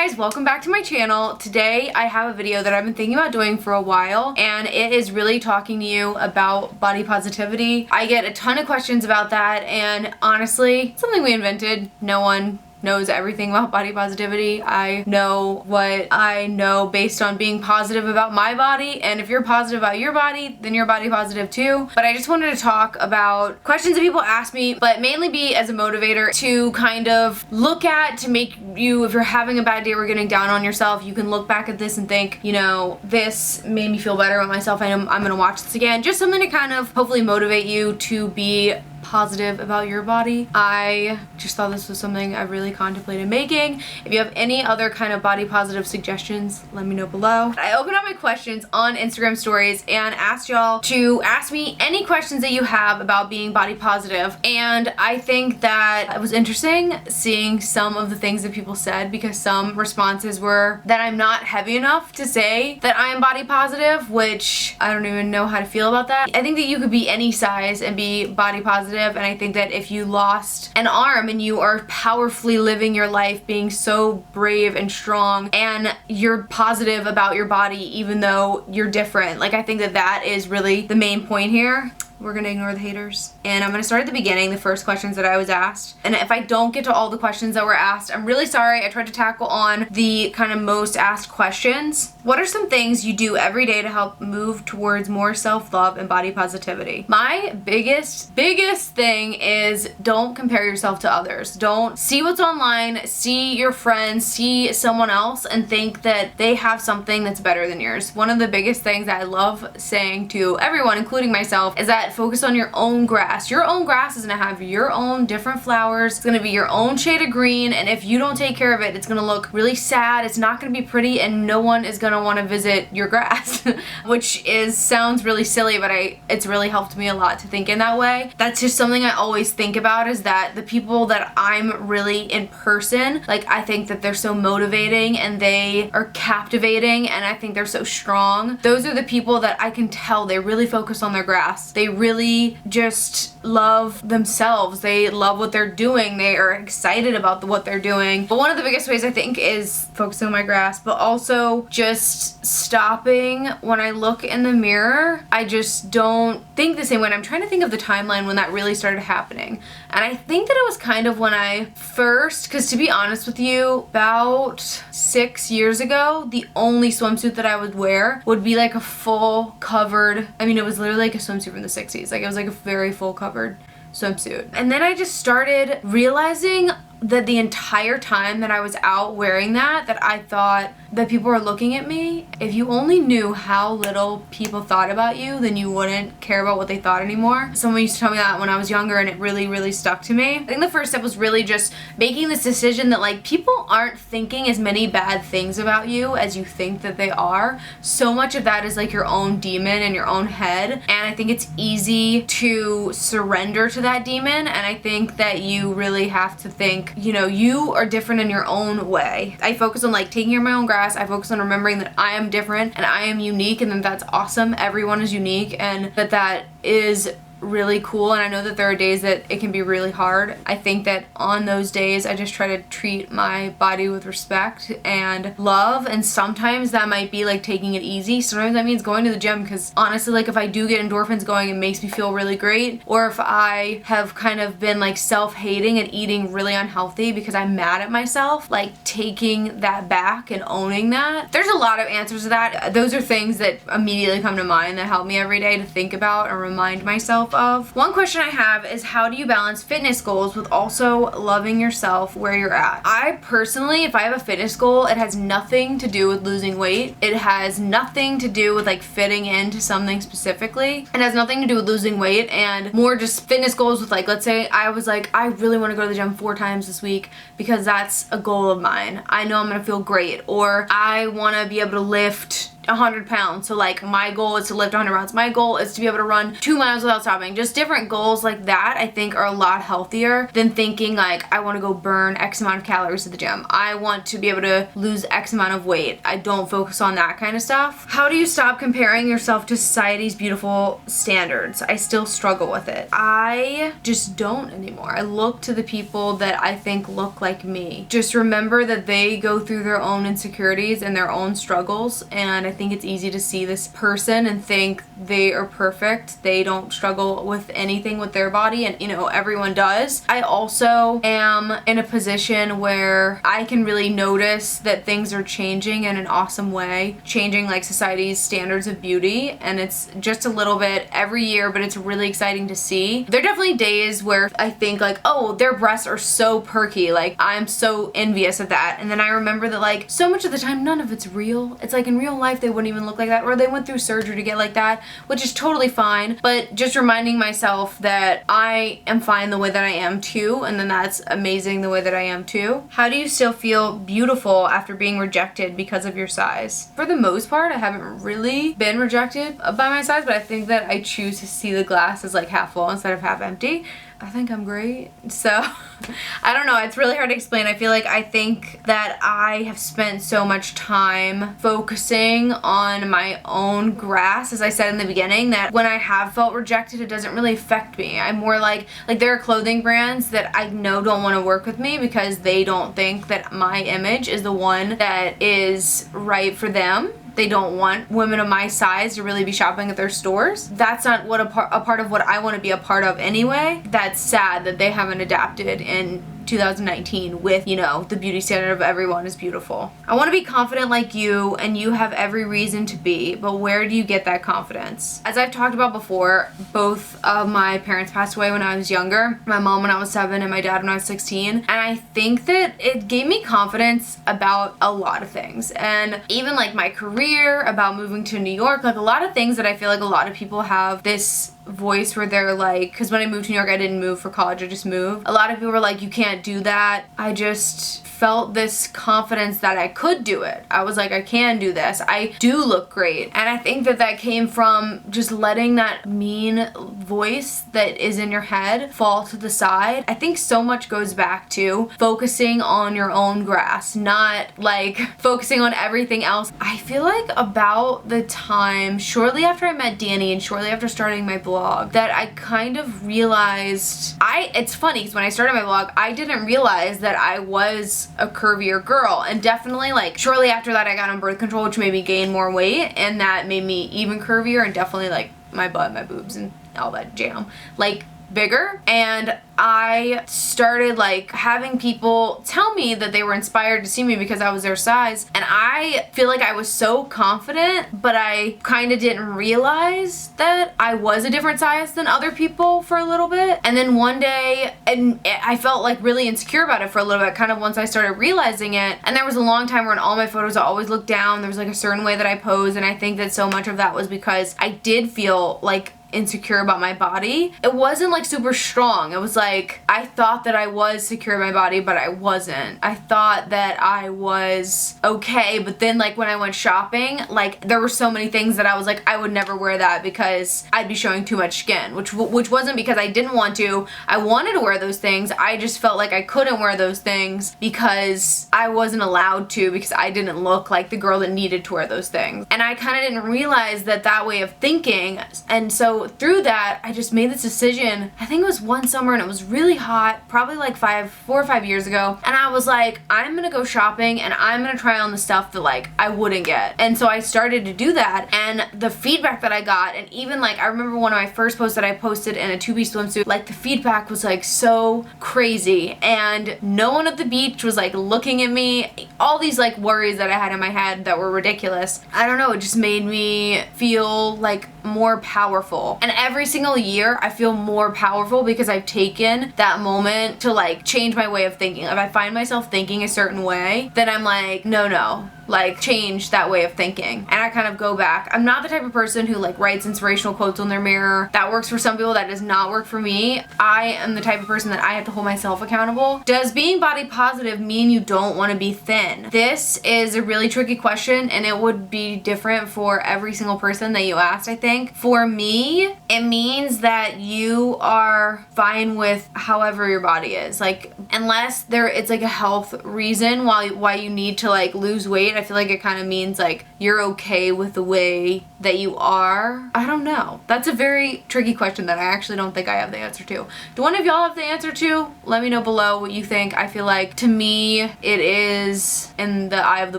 guys, welcome back to my channel. Today I have a video that I've been thinking about doing for a while, and it is really talking to you about body positivity. I get a ton of questions about that, and honestly, it's something we invented. No one knows everything about body positivity. I know what I know based on being positive about my body, and if you're positive about your body, then you're body positive too. But I just wanted to talk about questions that people ask me, but mainly be as a motivator to kind of look at, to make you, if you're having a bad day or getting down on yourself, you can look back at this and think, you know, this made me feel better about myself. I'm gonna watch this again. Just something to kind of hopefully motivate you to be positive about your body. I just thought this was something I really contemplated making. If you have any other kind of body positive suggestions, let me know below. I opened up my questions on Instagram stories and asked y'all to ask me any questions that you have about being body positive, and I think that it was interesting seeing some of the things that people said, because some responses were that I'm not heavy enough to say that I am body positive, which I don't even know how to feel about that. I think that you could be any size and be body positive, and I think that if you lost an arm and you are powerfully living your life being so brave and strong and you're positive about your body even though you're different, like I think that that is really the main point here. We're gonna ignore the haters. And I'm gonna start at the beginning, the first questions that I was asked. And if I don't get to all the questions that were asked, I'm really sorry. I tried to tackle on the kind of most asked questions. What are some things you do every day to help move towards more self-love and body positivity? My biggest thing is don't compare yourself to others. Don't see what's online, see your friends, see someone else and think that they have something that's better than yours. One of the biggest things that I love saying to everyone, including myself, is that focus on your own grass. Your own grass is gonna have your own different flowers. It's gonna be your own shade of green, and if you don't take care of it, it's gonna look really sad. It's not gonna be pretty, and no one is gonna want to visit your grass, which sounds really silly, but it's really helped me a lot to think in that way. That's just something I always think about, is that the people that I'm really in person, like I think that they're so motivating and they are captivating, and I think they're so strong. Those are the people that I can tell they really focus on their grass. They really just love themselves. They love what they're doing. They are excited about what they're doing. But one of the biggest ways I think is focusing on my grass, but also just stopping when I look in the mirror. I just don't think the same way. And I'm trying to think of the timeline when that really started happening. And I think that it was kind of when I first, because to be honest with you, about 6 years ago, the only swimsuit that I would wear would be like a full covered, I mean, it was literally like a swimsuit from the 60s. Like it was like a very full covered swimsuit. And then I just started realizing that the entire time that I was out wearing that I thought that people were looking at me. If you only knew how little people thought about you, then you wouldn't care about what they thought anymore. Someone used to tell me that when I was younger, and it really stuck to me. I think the first step was really just making this decision that like people aren't thinking as many bad things about you as you think that they are. So much of that is like your own demon in your own head, and I think it's easy to surrender to that demon, and I think that you really have to think, you know, you are different in your own way. I focus on like taking care of my own grass. I focus on remembering that I am different and I am unique, and then that's awesome. Everyone is unique, and that is really cool. And I know that there are days that it can be really hard. I think that on those days I just try to treat my body with respect and love, and sometimes that might be like taking it easy. Sometimes that means going to the gym, because honestly, like if I do get endorphins going, it makes me feel really great. Or if I have kind of been like self-hating and eating really unhealthy because I'm mad at myself, like taking that back and owning that. There's a lot of answers to that. Those are things that immediately come to mind that help me every day to think about and remind myself of. One question I have is, how do you balance fitness goals with also loving yourself where you're at? I personally, if I have a fitness goal, it has nothing to do with losing weight. It has nothing to do with like fitting into something specifically. It has nothing to do with losing weight, and more just fitness goals with like, let's say I was like, I really want to go to the gym 4 times this week because that's a goal of mine. I know I'm gonna feel great, or I want to be able to lift 100 pounds. So like my goal is to lift 100 pounds. My goal is to be able to run 2 miles without stopping. Just different goals like that I think are a lot healthier than thinking like I want to go burn X amount of calories at the gym. I want to be able to lose X amount of weight. I don't focus on that kind of stuff. How do you stop comparing yourself to society's beautiful standards? I still struggle with it. I just don't anymore. I look to the people that I think look like me. Just remember that they go through their own insecurities and their own struggles, and I think it's easy to see this person and think they are perfect. They don't struggle with anything with their body, and you know, everyone does. I also am in a position where I can really notice that things are changing in an awesome way, changing like society's standards of beauty, and it's just a little bit every year, but it's really exciting to see. There are definitely days where I think like, oh, their breasts are so perky, like I'm so envious of that, and then I remember that like so much of the time none of it's real. It's like in real life they wouldn't even look like that, or they went through surgery to get like that, which is totally fine, but just reminding myself that I am fine the way that I am too, and then that's amazing the way that I am too. How do you still feel beautiful after being rejected because of your size? For the most part, I haven't really been rejected by my size, but I think that I choose to see the glass as like half full instead of half empty. I think I'm great. So I don't know, it's really hard to explain. I think that I have spent so much time focusing on my own grass, as I said in the beginning, that when I have felt rejected, it doesn't really affect me. I'm more like there are clothing brands that I know don't want to work with me because they don't think that my image is the one that is right for them. They don't want women of my size to really be shopping at their stores. That's not what a part of what I want to be a part of anyway. That's sad that they haven't adapted in 2019 with, you know, the beauty standard of everyone is beautiful. I want to be confident like you, and you have every reason to be, but where do you get that confidence? As I've talked about before, both of my parents passed away when I was younger. My mom when I was 7 and my dad when I was 16. And I think that it gave me confidence about a lot of things. And even like my career, about moving to New York, like a lot of things that I feel like a lot of people have this voice where they're like, because when I moved to New York, I didn't move for college, I just moved. A lot of people were like, you can't do that. I just felt this confidence that I could do it. I was like, I can do this. I do look great. And I think that that came from just letting that mean voice that is in your head fall to the side. I think so much goes back to focusing on your own grass, not like focusing on everything else. I feel like about the time shortly after I met Danny and shortly after starting my blog that I kind of realized, it's funny because when I started my blog, I didn't realize that I was a curvier girl, and definitely like shortly after that I got on birth control, which made me gain more weight, and that made me even curvier, and definitely like my butt, my boobs, and all that jam like bigger. And I started like having people tell me that they were inspired to see me because I was their size, and I feel like I was so confident, but I kind of didn't realize that I was a different size than other people for a little bit. And then one day, and I felt like really insecure about it for a little bit, kind of once I started realizing it. And there was a long time where in all my photos I always looked down. There was like a certain way that I posed, and I think that so much of that was because I did feel like insecure about my body. It wasn't like super strong. It was like I thought that I was secure in my body, but I wasn't. I thought that I was okay, but then like when I went shopping, like there were so many things that I was like, I would never wear that because I'd be showing too much skin, which wasn't because I didn't want to. I wanted to wear those things. I just felt like I couldn't wear those things because I wasn't allowed to, because I didn't look like the girl that needed to wear those things. And I kind of didn't realize that way of thinking. And so through that, I just made this decision. I think it was one summer and it was really hot, probably like 4 or 5 years ago. And I was like, I'm gonna go shopping and I'm gonna try on the stuff that like I wouldn't get. And so I started to do that, and the feedback that I got, and even like I remember one of my first posts that I posted in a 2-piece swimsuit, like the feedback was like so crazy, and no one at the beach was like looking at me. All these like worries that I had in my head that were ridiculous. I don't know, it just made me feel like more powerful. And every single year I feel more powerful because I've taken that moment to like change my way of thinking. If I find myself thinking a certain way, then I'm like, no, like change that way of thinking. And I kind of go back. I'm not the type of person who like writes inspirational quotes on their mirror. That works for some people, that does not work for me. I am the type of person that I have to hold myself accountable. Does being body positive mean you don't want to be thin? This is a really tricky question, and it would be different for every single person that you asked, I think. For me, it means that you are fine with however your body is. Like, unless it's like a health reason why you need to like lose weight, I feel like it kind of means like you're okay with the way that you are. I don't know. That's a very tricky question that I actually don't think I have the answer to. Do one of y'all have the answer to? Let me know below what you think. I feel like, to me, it is in the eye of the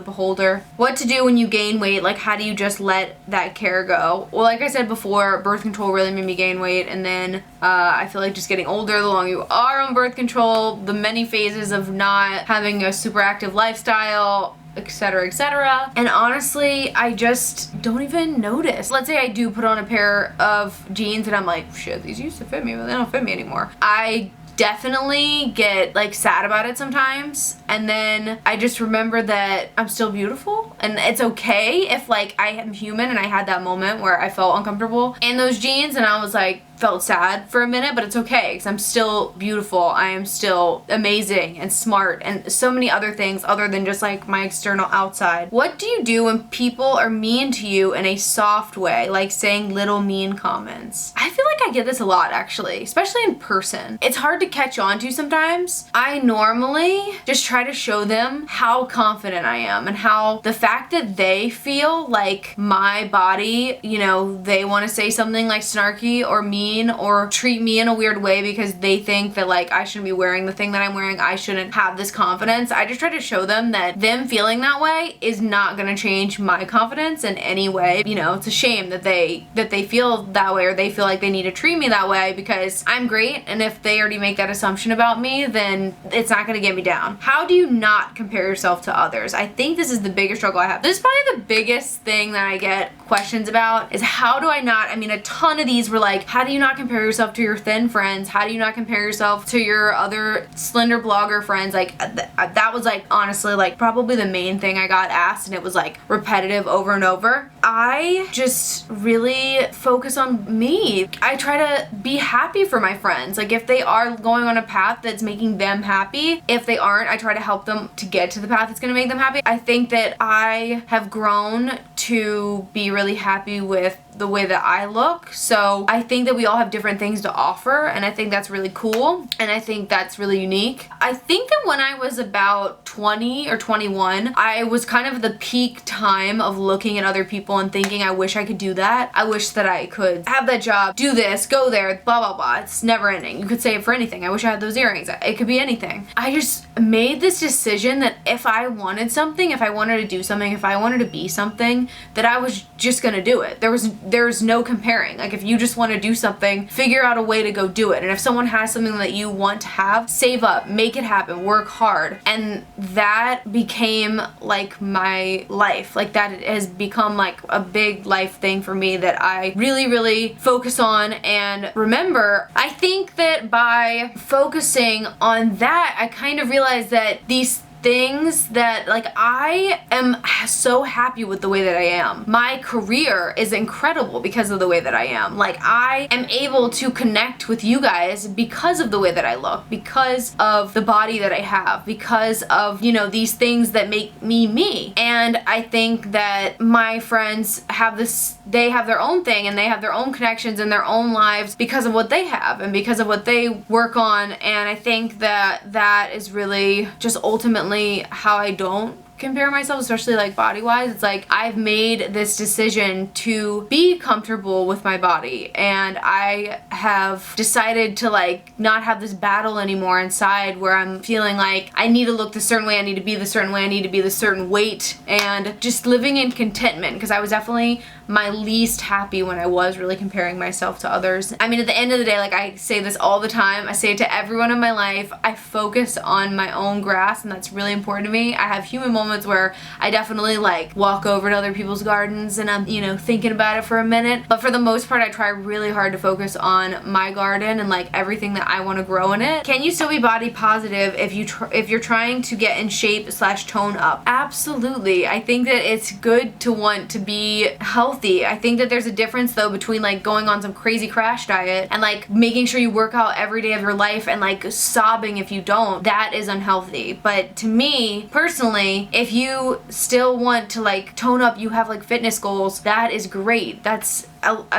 beholder. What to do when you gain weight? Like, how do you just let that care go? Well, like I said before, birth control really made me gain weight, and then I feel like just getting older, the longer you are on birth control, the many phases of not having a super active lifestyle, etc, etc. And honestly, I just don't even notice. Let's say I do put on a pair of jeans and I'm like, shit, these used to fit me, but they don't fit me anymore. I definitely get like sad about it sometimes, and then I just remember that I'm still beautiful, and it's okay if like I am human and I had that moment where I felt uncomfortable in those jeans and I was like, felt sad for a minute, but it's okay because I'm still beautiful. I am still amazing and smart and so many other things other than just like my external outside. What do you do when people are mean to you in a soft way, like saying little mean comments? I feel like I get this a lot actually, especially in person. It's hard to catch on to sometimes. I normally just try to show them how confident I am and how the fact that they feel like my body, you know, they want to say something like snarky or mean or treat me in a weird way because they think that like I shouldn't be wearing the thing that I'm wearing, I shouldn't have this confidence. I just try to show them that them feeling that way is not gonna change my confidence in any way. You know, it's a shame that they feel that way, or they feel like they need to treat me that way because I'm great, and if they already make that assumption about me, then it's not gonna get me down. How do you not compare yourself to others? I think this is the biggest struggle I have. This is probably the biggest thing that I get questions about, is how do I not, I mean, a ton of these were like, how do you not compare yourself to your thin friends? How do you not compare yourself to your other slender blogger friends? Like that was like honestly like probably the main thing I got asked, and it was like repetitive over and over. I just really focus on me. I try to be happy for my friends. Like if they are going on a path that's making them happy, if they aren't, I try to help them to get to the path that's gonna make them happy. I think that I have grown to be really happy with the way that I look. So I think that we all have different things to offer, and I think that's really cool, and I think that's really unique. I think that when I was about 20 or 21, I was kind of the peak time of looking at other people and thinking, I wish I could do that. I wish that I could have that job, do this, go there, blah, blah, blah. It's never ending. You could say it for anything. I wish I had those earrings. It could be anything. I just made this decision that if I wanted something, if I wanted to do something, if I wanted to be something, that I was just gonna do it. There's no comparing. Like if you just want to do something, figure out a way to go do it. And if someone has something that you want to have, save up, make it happen, work hard. And that became like my life. Like that has become like a big life thing for me that I really, really focus on and remember. I think that by focusing on that, I kind of realized that these things that like I am so happy with the way that I am. My career is incredible because of the way that I am. Like I am able to connect with you guys because of the way that I look, because of the body that I have, because of, you know, these things that make me me. And I think that my friends have this, they have their own thing and they have their own connections in their own lives because of what they have and because of what they work on. And I think that that is really just ultimately how I don't compare myself, especially like body wise. It's like I've made this decision to be comfortable with my body, and I have decided to like not have this battle anymore inside where I'm feeling like I need to look this certain way, I need to be this certain way, I need to be this certain weight, and just living in contentment, because I was definitely my least happy when I was really comparing myself to others. I mean, at the end of the day, like I say this all the time, I say it to everyone in my life, I focus on my own grass, and that's really important to me. I have human moments where I definitely like walk over to other people's gardens and I'm, you know, thinking about it for a minute, but for the most part I try really hard to focus on my garden and like everything that I want to grow in it. Can you still be body positive if you're trying to get in shape / tone up? Absolutely. I think that it's good to want to be healthy. I think that there's a difference though between like going on some crazy crash diet and like making sure you work out every day of your life and like sobbing if you don't. That is unhealthy. But to me personally, if you still want to like tone up, you have like fitness goals, that is great. That's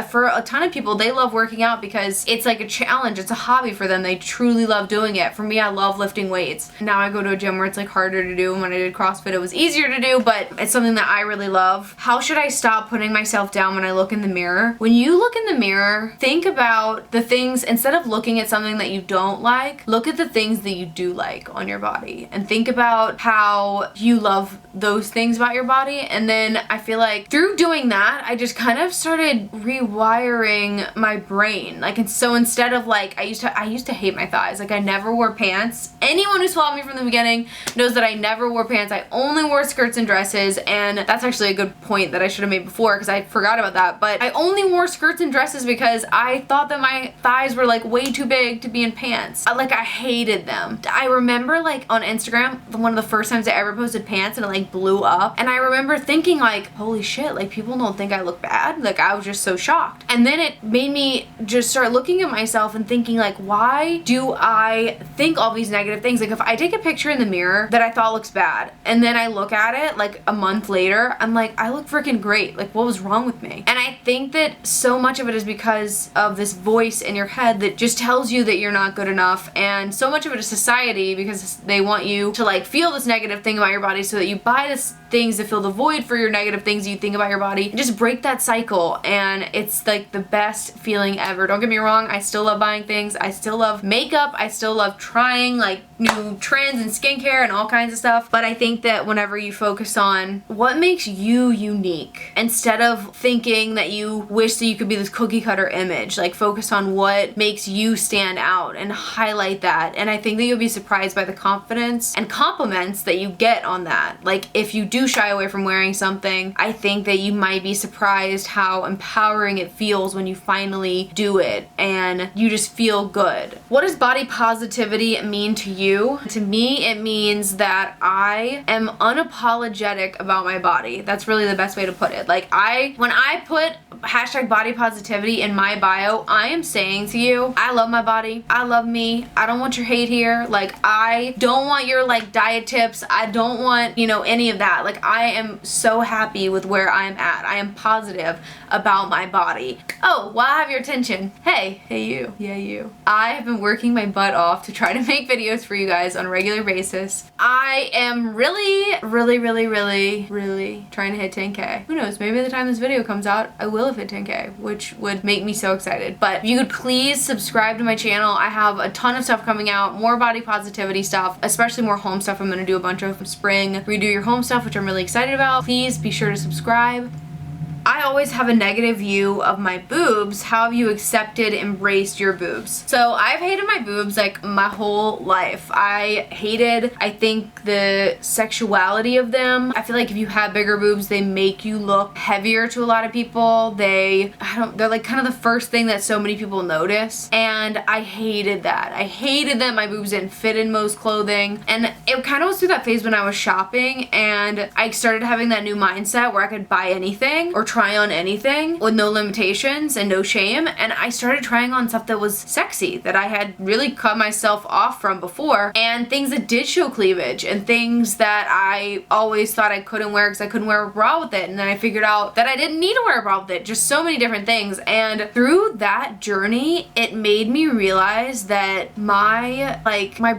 for a ton of people, they love working out because it's like a challenge, it's a hobby for them, they truly love doing it. For me, I love lifting weights. Now I go to a gym where it's like harder to do, and when I did CrossFit it was easier to do, but it's something that I really love. How should I stop putting myself down when I look in the mirror? When you look in the mirror, think about the things, instead of looking at something that you don't like, look at the things that you do like on your body and think about how you love those things about your body. And then I feel like through doing that, I just kind of started rewiring my brain. Like, and so instead of like, I used to hate my thighs. Like, I never wore pants. Anyone who's followed me from the beginning knows that I never wore pants. I only wore skirts and dresses, and that's actually a good point that I should have made before because I forgot about that. But I only wore skirts and dresses because I thought that my thighs were like way too big to be in pants. I hated them. I remember like on Instagram, one of the first times I ever posted pants and it like blew up, and I remember thinking like, holy shit, like people don't think I look bad. Like, I was just so shocked. And then it made me just start looking at myself and thinking like, why do I think all these negative things? Like, if I take a picture in the mirror that I thought looks bad and then I look at it like a month later, I'm like, I look freaking great. Like, what was wrong with me? And I think that so much of it is because of this voice in your head that just tells you that you're not good enough, and so much of it is society because they want you to like feel this negative thing about your body so that you buy this things to fill the void for your negative things you think about your body, and just break that cycle. And it's like the best feeling ever. Don't get me wrong, I still love buying things, I still love makeup, I still love trying like new trends in skincare and all kinds of stuff, but I think that whenever you focus on what makes you unique instead of thinking that you wish that you could be this cookie cutter image, like focus on what makes you stand out and highlight that. And I think that you'll be surprised by the confidence and compliments that you get on that. Like, if you do shy away from wearing something, I think that you might be surprised how empowering it feels when you finally do it and you just feel good. What does body positivity mean to you? To me, it means that I am unapologetic about my body. That's really the best way to put it. Like, when I put #body positivity in my bio, I am saying to you, I love my body, I love me, I don't want your hate here, like I don't want your like diet tips, I don't want, you know, any of that. Like, I am so happy with where I'm at. I am positive about my body. Oh, while I have your attention, hey you, yeah you. I have been working my butt off to try to make videos for you guys on a regular basis. I am really trying to hit 10K. Who knows, maybe by the time this video comes out, I will have hit 10K, which would make me so excited. But if you could please subscribe to my channel. I have a ton of stuff coming out, more body positivity stuff, especially more home stuff. I'm gonna do a bunch of spring redo your home stuff, which I'm really excited about. Please be sure to subscribe. I always have a negative view of my boobs. How have you accepted, embraced your boobs? So I've hated my boobs like my whole life. I think the sexuality of them. I feel like if you have bigger boobs, they make you look heavier to a lot of people. They're like kind of the first thing that so many people notice. And I hated that. I hated that my boobs didn't fit in most clothing. And it kind of was through that phase when I was shopping and I started having that new mindset where I could buy anything or try on anything with no limitations and no shame, and I started trying on stuff that was sexy that I had really cut myself off from before, and things that did show cleavage and things that I always thought I couldn't wear because I couldn't wear a bra with it, and then I figured out that I didn't need to wear a bra with it. Just so many different things. And through that journey, it made me realize that my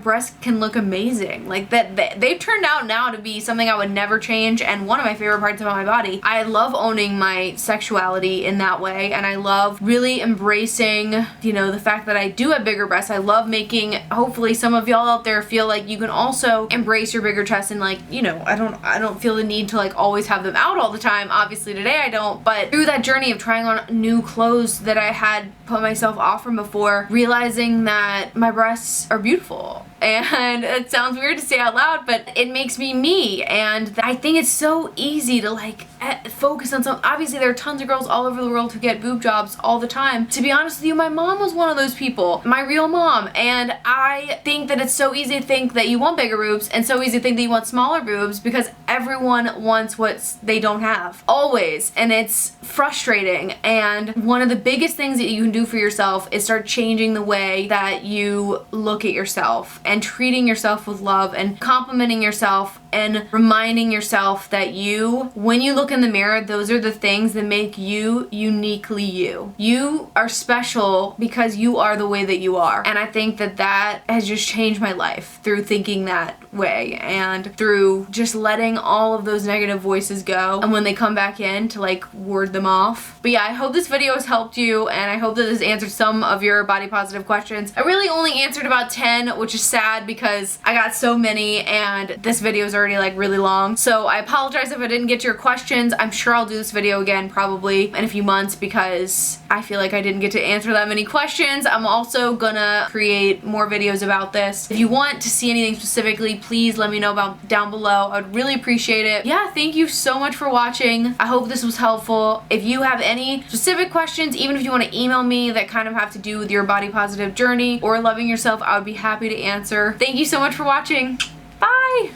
breasts can look amazing. Like, that they've turned out now to be something I would never change, and one of my favorite parts about my body. I love owning my sexuality in that way, and I love really embracing, you know, the fact that I do have bigger breasts. I love making, hopefully some of y'all out there feel like you can also embrace your bigger chest, and like, you know, I don't feel the need to like always have them out all the time. Obviously today I don't, but through that journey of trying on new clothes that I had put myself off from before, realizing that my breasts are beautiful. And it sounds weird to say out loud, but it makes me, and I think it's so easy to like focus on some. Obviously there are tons of girls all over the world who get boob jobs all the time. To be honest with you, my mom was one of those people, my real mom, and I think that it's so easy to think that you want bigger boobs and so easy to think that you want smaller boobs because everyone wants what they don't have, always, and it's frustrating. And one of the biggest things that you can do for yourself is start changing the way that you look at yourself and treating yourself with love and complimenting yourself and reminding yourself that you, when you look in the mirror, those are the things that make you uniquely you. You are special because you are the way that you are. And I think that that has just changed my life through thinking that way and through just letting all of those negative voices go, and when they come back in, to like ward them off. But yeah, I hope this video has helped you, and I hope that this answered some of your body positive questions. I really only answered about 10, which is sad because I got so many and this video is already like really long. So I apologize if I didn't get to your questions. I'm sure I'll do this video again probably in a few months because I feel like I didn't get to answer that many questions. I'm also gonna create more videos about this. If you want to see anything specifically, please let me know about down below. I would really appreciate it. Yeah, thank you so much for watching. I hope this was helpful. If you have any specific questions, even if you want to email me that kind of have to do with your body positive journey or loving yourself, I would be happy to answer. Thank you so much for watching. Bye!